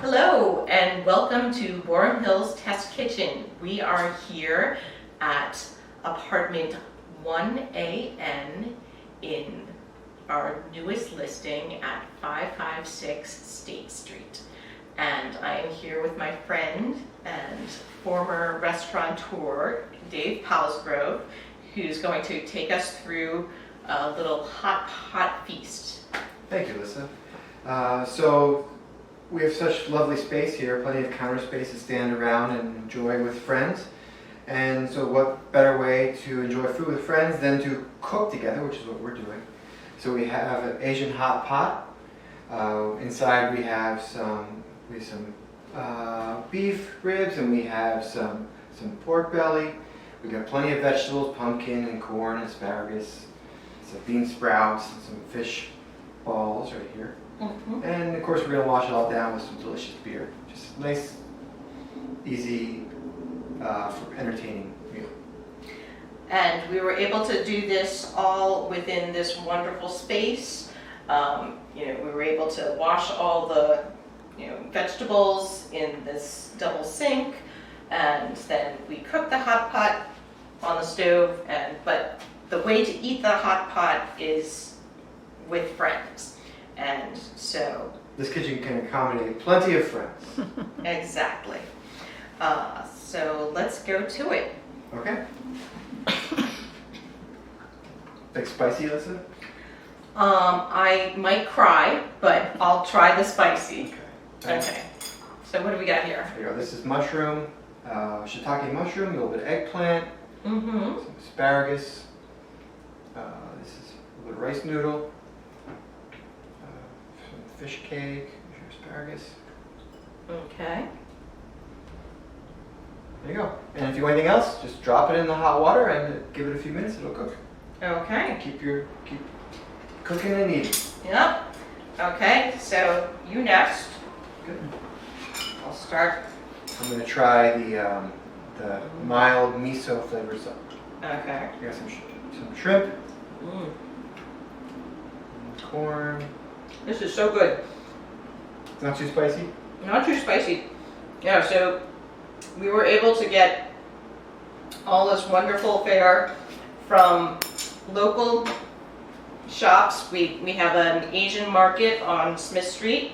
Hello and welcome to Boerum Hills Test Kitchen. We are here at apartment 1AN in our newest listing at 556 State Street. And I am here with my friend and former restaurateur, Dave Palsgrove, who's going to take us through a little hot pot feast. Thank you, Lisa. So we have such lovely space here, plenty of counter space to stand around and enjoy with friends. And so what better way to enjoy food with friends than to cook together, which is what we're doing. So we have an Asian hot pot. Inside we have some beef ribs, and we have some pork belly. We got plenty of vegetables, pumpkin and corn, asparagus, some bean sprouts, and some fish balls right here. Mm-hmm. And of course we're going to wash it all down with some delicious beer. Just nice, easy, for entertaining meal. And we were able to do this all within this wonderful space. We were able to wash all the vegetables in this double sink, and then we cooked the hot pot on the stove. But the way to eat the hot pot is with friends. And so this kitchen can accommodate plenty of friends. Exactly. So let's go to it. Okay. Like spicy, Lisa? I might cry, but I'll try the spicy. Okay. So what do we got here? There you go. This is mushroom, shiitake mushroom, a little bit of eggplant, some asparagus. This is a little bit of rice noodle. Fish cake, your asparagus. Okay. There you go. And if you want anything else, just drop it in the hot water and give it a few minutes, it'll cook. Okay. Keep cooking and eating. Yep. Okay, so you next. Good. I'll start. I'm going to try the mild miso flavored sauce. Okay. I got some shrimp, corn. This is so good. Not too spicy? Not too spicy. Yeah, so we were able to get all this wonderful fare from local shops. We have an Asian market on Smith Street,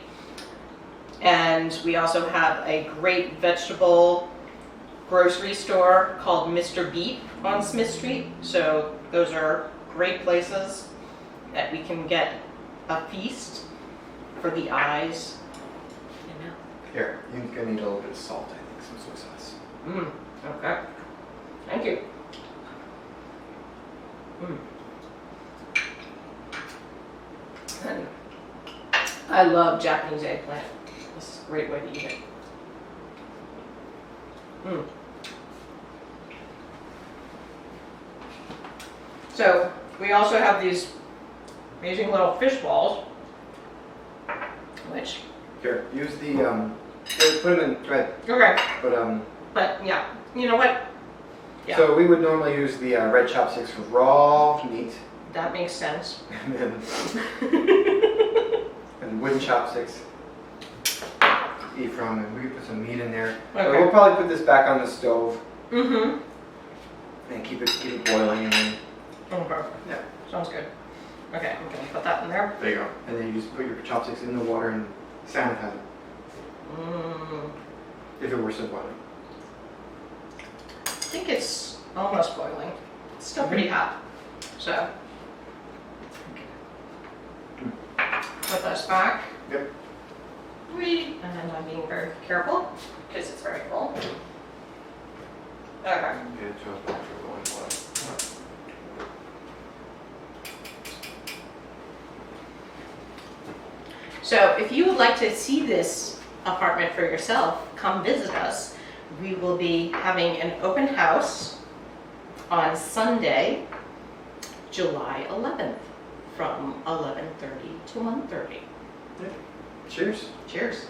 and we also have a great vegetable grocery store called Mr. Beep on Smith Street. So those are great places that we can get a feast for the eyes. Here, you're going to need a little bit of salt, I think, some soy sauce. Okay. Thank you. And I love Japanese eggplant. This is a great way to eat it. So we also have these amazing little fish balls, which Here, use the, put them in, go ahead. okay. But yeah, you know what? Yeah. So we would normally use the red chopsticks for raw meat, That makes sense. and then and wooden chopsticks to eat from, and we could put some meat in there. Okay. But we'll probably put this back on the stove Mm-hmm. and keep it boiling, and then Okay. yeah. Sounds good. Okay, I'm gonna put that in there. There you go. And then you just put your chopsticks in the water and sanitize them. If it were still boiling. I think it's almost boiling. It's still pretty hot. So put this back. Yep. And I'm being very careful because it's very full. Okay. So if you would like to see this apartment for yourself, come visit us. We will be having an open house on Sunday, July 11th from 11:30 to 1:30. Cheers. Cheers.